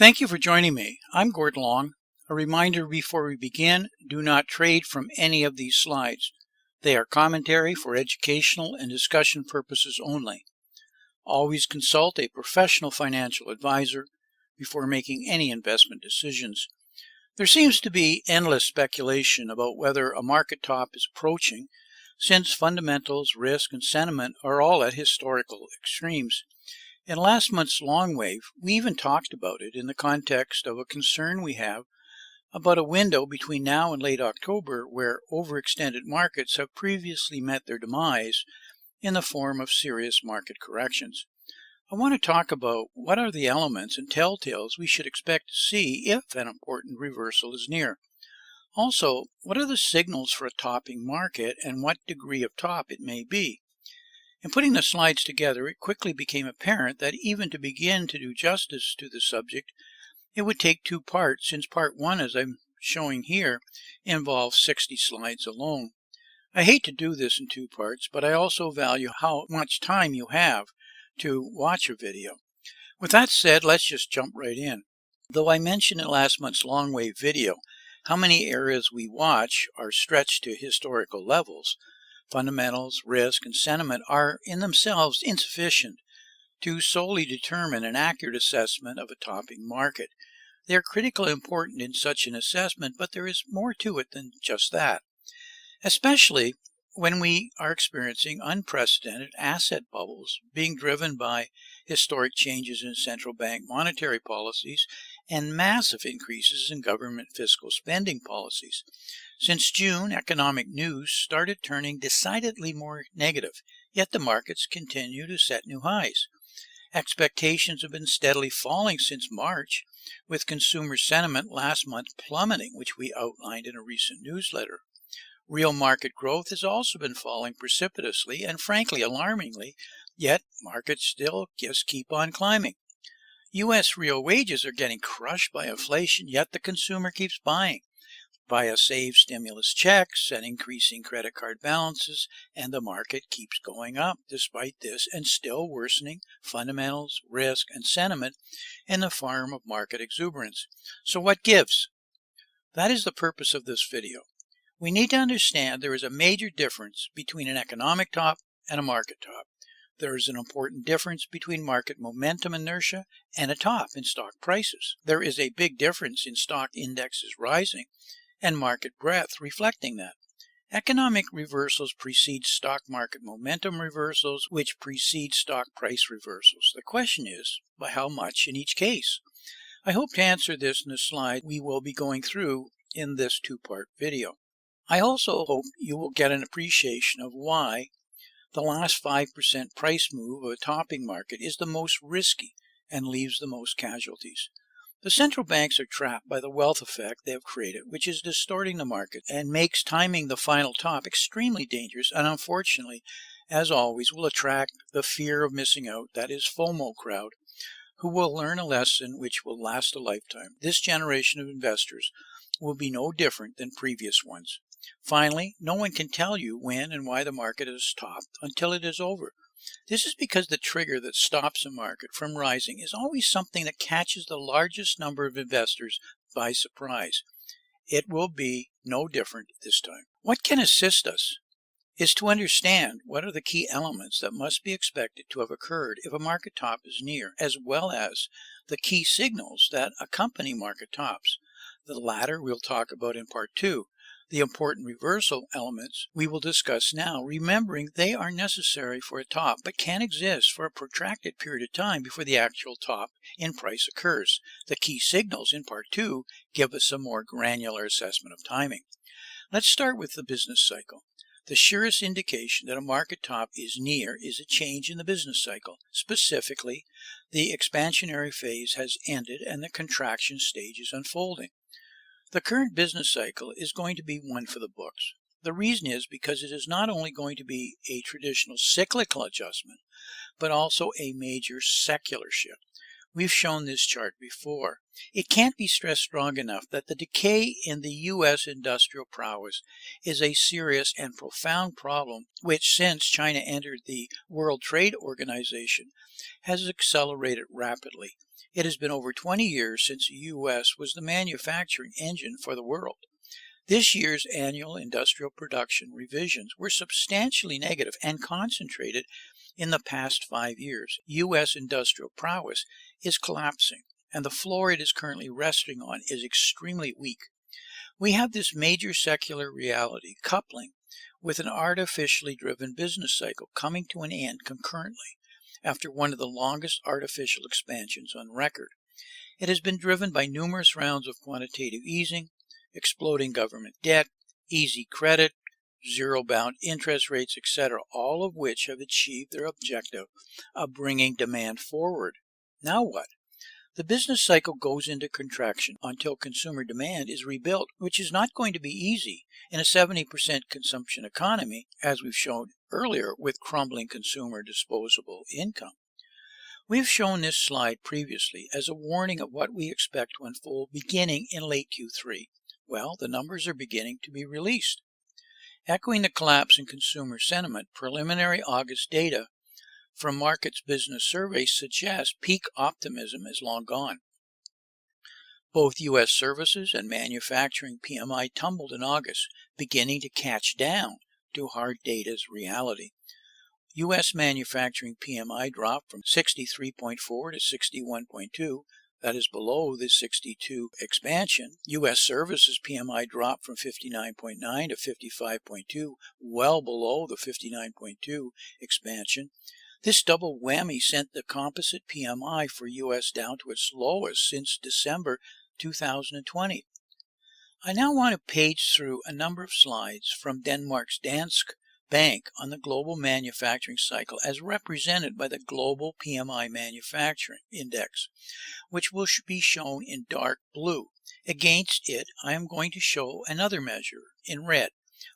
Thank you for joining me. I'm Gord Long. A reminder before we begin, do not trade from any of these slides. They are commentary for educational and discussion purposes only. Always consult a professional financial advisor before making any investment decisions. There seems to be endless speculation about whether a market top is approaching, since fundamentals, risk, and sentiment are all at historical extremes. In last month's long wave, we even talked about it in the context of a concern we have about a window between now and late October where overextended markets have previously met their demise in the form of serious market corrections. I want to talk about what are the elements and telltales we should expect to see if an important reversal is near. Also, what are the signals for a topping market and what degree of top it may be? In putting the slides together, it quickly became apparent that even to begin to do justice to the subject, it would take two parts, since part one, as I'm showing here, involves 60 slides alone. I hate to do this in two parts, but I also value how much time you have to watch a video. With that said, let's just jump right in. Though I mentioned in last month's long wave video how many areas we watch are stretched to historical levels, fundamentals, risk, and sentiment are in themselves insufficient to solely determine an accurate assessment of a topping market. They are critically important in such an assessment, but there is more to it than just that, especially when we are experiencing unprecedented asset bubbles being driven by historic changes in central bank monetary policies and massive increases in government fiscal spending policies. Since June, economic news started turning decidedly more negative, yet the markets continue to set new highs. Expectations have been steadily falling since March, with consumer sentiment last month plummeting, which we outlined in a recent newsletter. Real market growth has also been falling precipitously and frankly alarmingly, yet markets still just keep on climbing. U.S. real wages are getting crushed by inflation, yet the consumer keeps buying via saved stimulus checks and increasing credit card balances, and the market keeps going up despite this and still worsening fundamentals, risk, and sentiment in the form of market exuberance. So what gives? That is the purpose of this video. We need to understand there is a major difference between an economic top and a market top. There is an important difference between market momentum inertia and a top in stock prices. There is a big difference in stock indexes rising and market breadth reflecting that. Economic reversals precede stock market momentum reversals, which precede stock price reversals. The question is, by how much in each case? I hope to answer this in the slide we will be going through in this two-part video. I also hope you will get an appreciation of why the last 5% price move of a topping market is the most risky and leaves the most casualties. The central banks are trapped by the wealth effect they have created, which is distorting the market and makes timing the final top extremely dangerous and unfortunately, as always, will attract the fear of missing out, that is FOMO crowd, who will learn a lesson which will last a lifetime. This generation of investors will be no different than previous ones. Finally, no one can tell you when and why the market has topped until it is over. This is because the trigger that stops a market from rising is always something that catches the largest number of investors by surprise. It will be no different this time. What can assist us is to understand what are the key elements that must be expected to have occurred if a market top is near, as well as the key signals that accompany market tops. The latter we'll talk about in part two. The important reversal elements we will discuss now, remembering they are necessary for a top but can exist for a protracted period of time before the actual top in price occurs. The key signals in part two give us a more granular assessment of timing. Let's start with the business cycle. The surest indication that a market top is near is a change in the business cycle. Specifically, the expansionary phase has ended and the contraction stage is unfolding. The current business cycle is going to be one for the books. The reason is because it is not only going to be a traditional cyclical adjustment, but also a major secular shift. We've shown this chart before. It can't be stressed strong enough that the decay in the U.S. industrial prowess is a serious and profound problem which, since China entered the World Trade Organization, has accelerated rapidly. It has been over 20 years since the U.S. was the manufacturing engine for the world. This year's annual industrial production revisions were substantially negative and concentrated in the past 5 years. U.S. industrial prowess is collapsing, and the floor it is currently resting on is extremely weak. We have this major secular reality coupling with an artificially driven business cycle coming to an end concurrently after one of the longest artificial expansions on record. It has been driven by numerous rounds of quantitative easing, exploding government debt, easy credit, zero-bound interest rates, etc., all of which have achieved their objective of bringing demand forward. Now what? The business cycle goes into contraction until consumer demand is rebuilt, which is not going to be easy in a 70% consumption economy, as we've shown earlier with crumbling consumer disposable income. We've shown this slide previously as a warning of what we expect to unfold beginning in late Q3. Well, the numbers are beginning to be released. Echoing the collapse in consumer sentiment, preliminary August data from Markets Business Surveys suggest peak optimism is long gone. Both U.S. services and manufacturing PMI tumbled in August, beginning to catch down to hard data's reality. U.S. manufacturing PMI dropped from 63.4 to 61.2. That is below the 62 expansion. U.S. services PMI dropped from 59.9 to 55.2, well below the 59.2 expansion. This double whammy sent the composite PMI for U.S. down to its lowest since December 2020. I now want to page through a number of slides from Denmark's Danske Bank on the global manufacturing cycle as represented by the global PMI manufacturing index, which will be shown in dark blue. Against it, I am going to show another measure in red,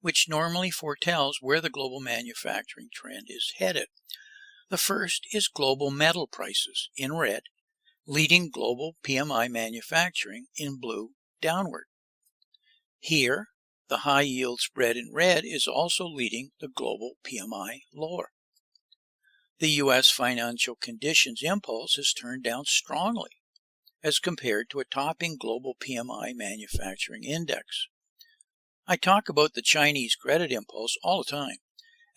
which normally foretells where the global manufacturing trend is headed. The first is global metal prices in red, leading global PMI manufacturing in blue downward. Here, the high yield spread in red is also leading the global PMI lower. The U.S. financial conditions impulse has turned down strongly as compared to a topping global PMI manufacturing index. I talk about the Chinese credit impulse all the time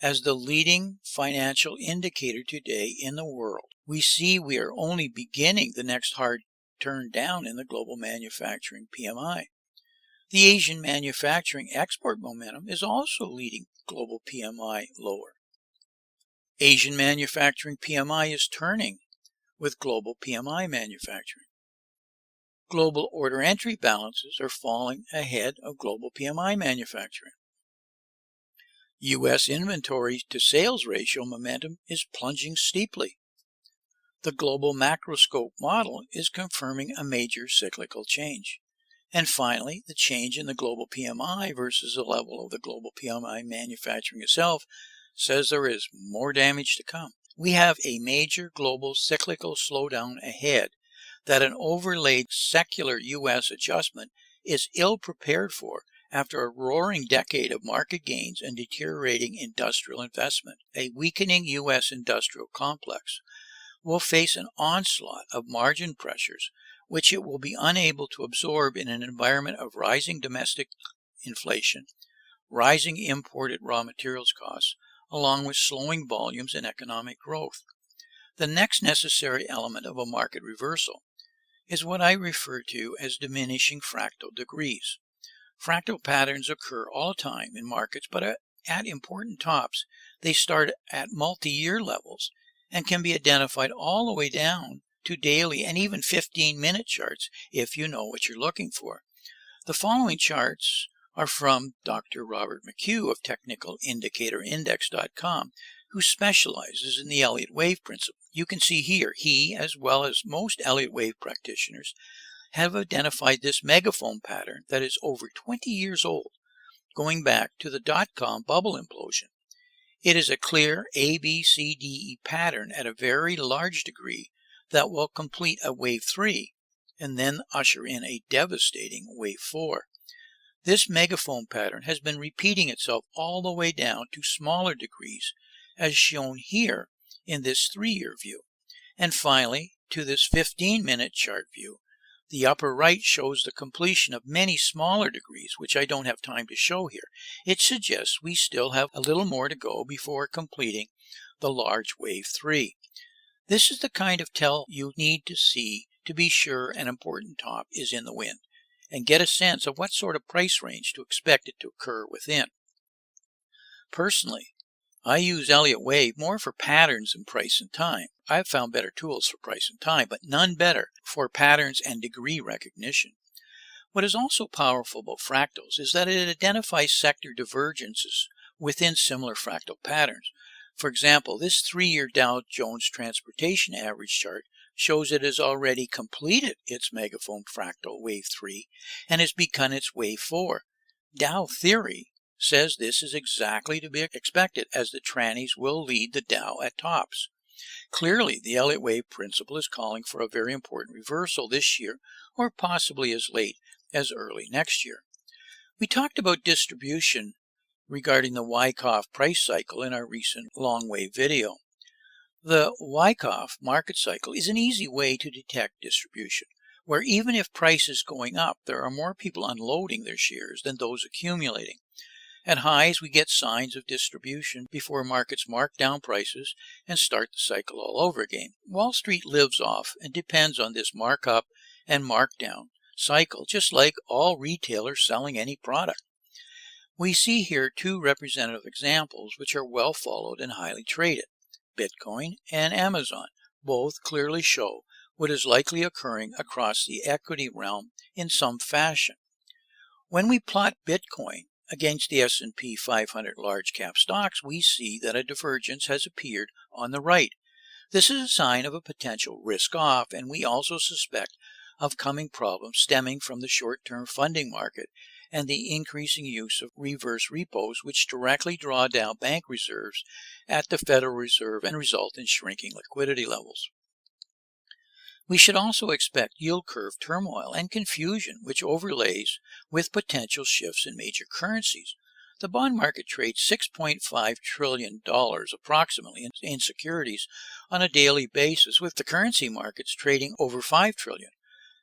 as the leading financial indicator today in the world. We see we are only beginning the next hard turn down in the global manufacturing PMI. The Asian manufacturing export momentum is also leading global PMI lower. Asian manufacturing PMI is turning with global PMI manufacturing. Global order entry balances are falling ahead of global PMI manufacturing. U.S. inventory to sales ratio momentum is plunging steeply. The global macroscope model is confirming a major cyclical change. And finally, the change in the global PMI versus the level of the global PMI manufacturing itself says there is more damage to come. We have a major global cyclical slowdown ahead that an overlaid secular U.S. adjustment is ill prepared for after a roaring decade of market gains and deteriorating industrial investment. A weakening U.S. industrial complex will face an onslaught of margin pressures which it will be unable to absorb in an environment of rising domestic inflation, rising imported raw materials costs, along with slowing volumes and economic growth. The next necessary element of a market reversal is what I refer to as diminishing fractal degrees. Fractal patterns occur all the time in markets, but at important tops, they start at multi-year levels and can be identified all the way down to daily and even 15-minute charts if you know what you're looking for. The following charts are from Dr. Robert McHugh of TechnicalIndicatorIndex.com, who specializes in the Elliott wave principle. You can see here he, as well as most Elliott wave practitioners, have identified this megaphone pattern that is over 20 years old, going back to the dot-com bubble implosion. It is a clear ABCDE pattern at a very large degree that will complete a wave 3 and then usher in a devastating wave 4. This megaphone pattern has been repeating itself all the way down to smaller degrees, as shown here in this 3-year view. And finally, to this 15-minute chart view. The upper right shows the completion of many smaller degrees, which I don't have time to show here. It suggests we still have a little more to go before completing the large wave 3. This is the kind of tell you need to see to be sure an important top is in the wind, and get a sense of what sort of price range to expect it to occur within. Personally, I use Elliott Wave more for patterns than price and time. I have found better tools for price and time, but none better for patterns and degree recognition. What is also powerful about fractals is that it identifies sector divergences within similar fractal patterns. For example, this 3-year Dow Jones Transportation Average chart shows it has already completed its megaphone fractal wave 3 and has begun its wave 4. Dow theory says this is exactly to be expected, as the trannies will lead the Dow at tops. Clearly, the Elliott Wave principle is calling for a very important reversal this year, or possibly as late as early next year. We talked about distribution regarding the Wyckoff price cycle in our recent long wave video. The Wyckoff market cycle is an easy way to detect distribution, where even if price is going up, there are more people unloading their shares than those accumulating. At highs, we get signs of distribution before markets mark down prices and start the cycle all over again. Wall Street lives off and depends on this markup and markdown cycle, just like all retailers selling any product. We see here two representative examples which are well followed and highly traded. Bitcoin and Amazon both clearly show what is likely occurring across the equity realm in some fashion. When we plot Bitcoin against the S&P 500 large cap stocks, we see that a divergence has appeared on the right. This is a sign of a potential risk off, and we also suspect of coming problems stemming from the short-term funding market and the increasing use of reverse repos, which directly draw down bank reserves at the Federal Reserve and result in shrinking liquidity levels. We should also expect yield curve turmoil and confusion, which overlays with potential shifts in major currencies. The bond market trades $6.5 trillion approximately in securities on a daily basis, with the currency markets trading over $5 trillion.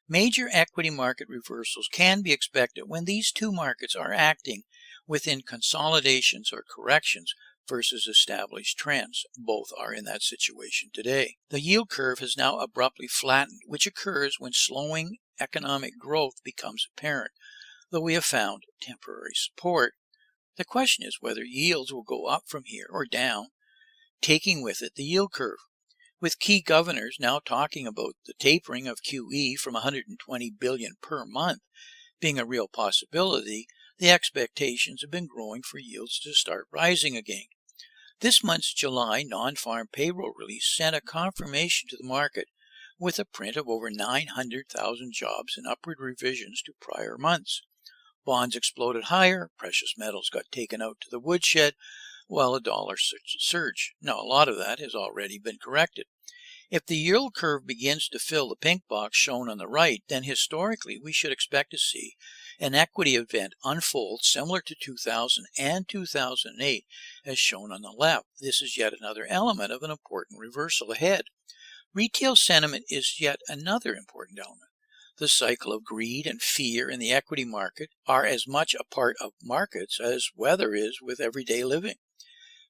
Major equity market reversals can be expected when these two markets are acting within consolidations or corrections versus established trends. Both are in that situation today. The yield curve has now abruptly flattened, which occurs when slowing economic growth becomes apparent, though we have found temporary support. The question is whether yields will go up from here or down, taking with it the yield curve. With key governors now talking about the tapering of QE from $120 billion per month being a real possibility, the expectations have been growing for yields to start rising again. This month's July non-farm payroll release sent a confirmation to the market with a print of over 900,000 jobs and upward revisions to prior months. Bonds exploded higher, precious metals got taken out to the woodshed, while the dollar surged. Now, a lot of that has already been corrected. If the yield curve begins to fill the pink box shown on the right, then historically we should expect to see an equity event unfold similar to 2000 and 2008 as shown on the left. This is yet another element of an important reversal ahead. Retail sentiment is yet another important element. The cycle of greed and fear in the equity market are as much a part of markets as weather is with everyday living.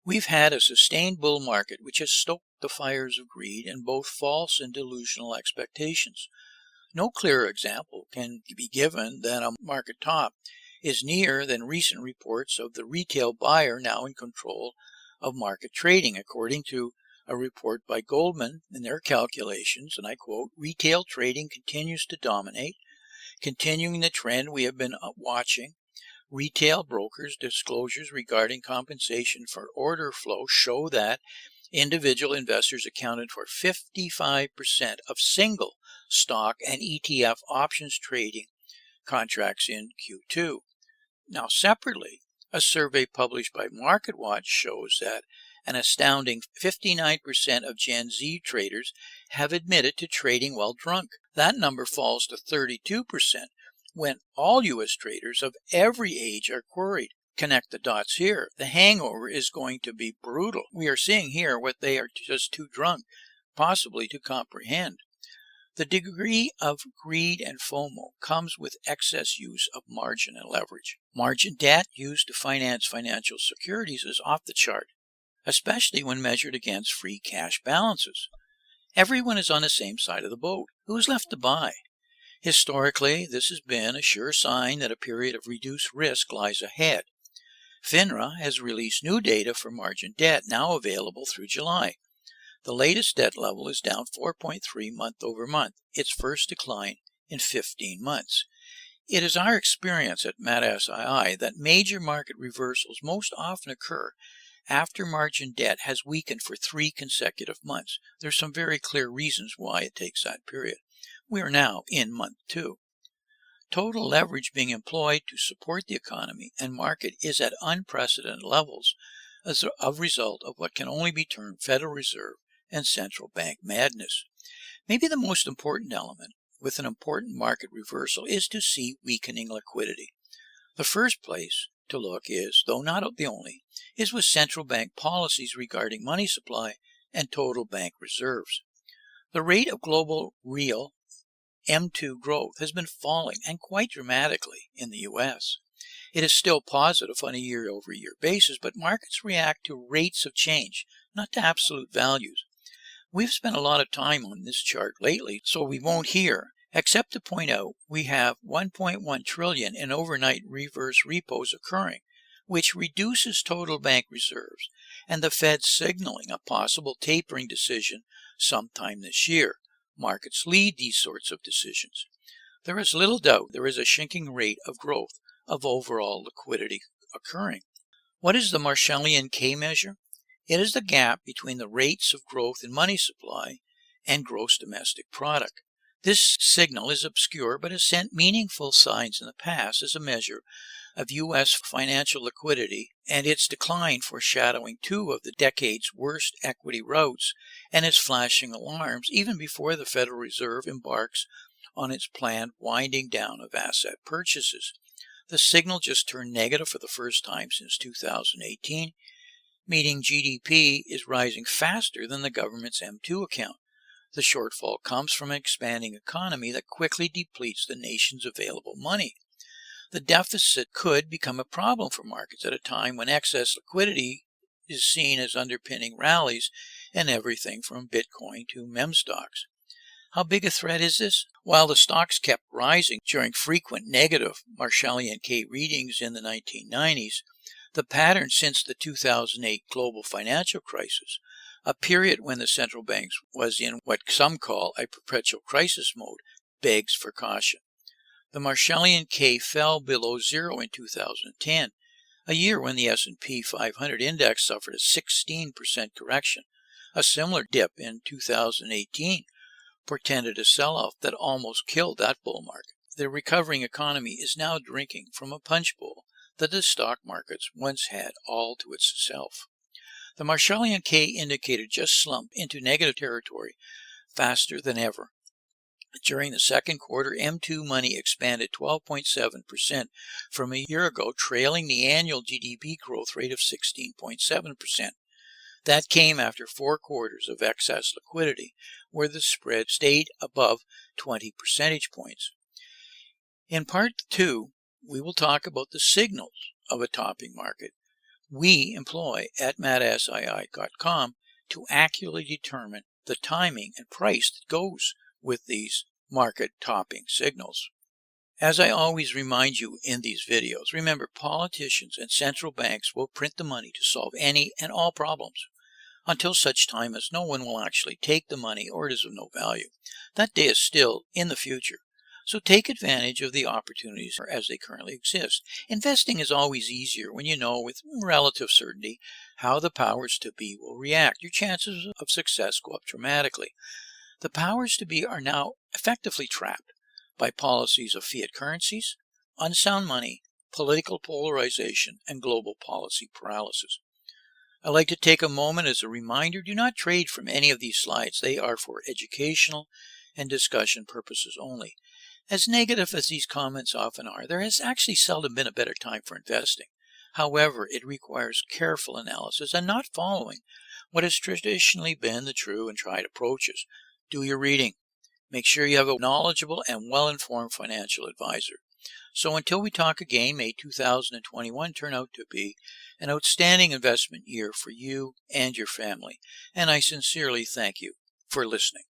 We've had a sustained bull market which has stoked the fires of greed and both false and delusional expectations. No clearer example can be given than a market top is near than recent reports of the retail buyer now in control of market trading. According to a report by Goldman in their calculations, and I quote, "Retail trading continues to dominate, continuing the trend we have been watching. Retail brokers' disclosures regarding compensation for order flow show that individual investors accounted for 55% of single stock and ETF options trading contracts in Q2. Now, separately, a survey published by MarketWatch shows that An astounding 59% of Gen Z traders have admitted to trading while drunk. That number falls to 32% when all U.S. traders of every age are queried. Connect the dots here. The hangover is going to be brutal. We are seeing here what they are just too drunk, possibly to comprehend. The degree of greed and FOMO comes with excess use of margin and leverage. Margin debt used to finance financial securities is off the chart, especially when measured against free cash balances. Everyone is on the same side of the boat. Who is left to buy? Historically, this has been a sure sign that a period of reduced risk lies ahead. FINRA has released new data for margin debt now available through July. The latest debt level is down 4.3 month over month, its first decline in 15 months. It is our experience at MATSII that major market reversals most often occur after margin debt has weakened for 3 consecutive months. There's some very clear reasons why it takes that period. We are now in month 2. Total leverage being employed to support the economy and market is at unprecedented levels as a result of what can only be termed Federal Reserve and central bank madness. Maybe the most important element with an important market reversal is to see weakening liquidity. The first place to look is, though not the only, is with central bank policies regarding money supply and total bank reserves. The rate of global real M2 growth has been falling, and quite dramatically in the U.S. It is still positive on a year-over-year basis, but markets react to rates of change, not to absolute values. We've spent a lot of time on this chart lately, so we won't here, except to point out we have 1.1 trillion in overnight reverse repos occurring, which reduces total bank reserves, and the Fed signaling a possible tapering decision sometime this year. Markets lead these sorts of decisions. There is little doubt there is a shrinking rate of growth of overall liquidity occurring. What is the Marshallian K measure? It is the gap between the rates of growth in money supply and gross domestic product. This signal is obscure but has sent meaningful signs in the past as a measure of U.S. financial liquidity, and its decline foreshadowing 2 of the decade's worst equity routs, and is flashing alarms even before the Federal Reserve embarks on its planned winding down of asset purchases. The signal just turned negative for the first time since 2018, meaning GDP is rising faster than the government's M2 account. The shortfall comes from an expanding economy that quickly depletes the nation's available money. The deficit could become a problem for markets at a time when excess liquidity is seen as underpinning rallies in everything from Bitcoin to meme stocks. How big a threat is this? While the stocks kept rising during frequent negative Marshallian K readings in the 1990s, the pattern since the 2008 global financial crisis, a period when the central banks was in what some call a perpetual crisis mode, begs for caution. The Marshallian K fell below 0 in 2010, a year when the S&P 500 index suffered a 16% correction. A similar dip in 2018 portended a sell-off that almost killed that bull market. The recovering economy is now drinking from a punch bowl that the stock markets once had all to itself. The Marshallian K indicator just slumped into negative territory faster than ever. During the second quarter, M2 money expanded 12.7% from a year ago, trailing the annual GDP growth rate of 16.7%. That came after 4 quarters of excess liquidity, where the spread stayed above 20 percentage points. In part 2, we will talk about the signals of a topping market we employ at MATSII.com to accurately determine the timing and price that goes with these market topping signals. As I always remind you in these videos, remember politicians and central banks will print the money to solve any and all problems until such time as no one will actually take the money or it is of no value. That day is still in the future. So take advantage of the opportunities as they currently exist. Investing is always easier when you know with relative certainty how the powers to be will react. Your chances of success go up dramatically. The powers to be are now effectively trapped by policies of fiat currencies, unsound money, political polarization, and global policy paralysis. I'd like to take a moment as a reminder, do not trade from any of these slides. They are for educational and discussion purposes only. As negative as these comments often are, there has actually seldom been a better time for investing. However, it requires careful analysis and not following what has traditionally been the true and tried approaches. Do your reading. Make sure you have a knowledgeable and well-informed financial advisor. So until we talk again, may 2021 turn out to be an outstanding investment year for you and your family. And I sincerely thank you for listening.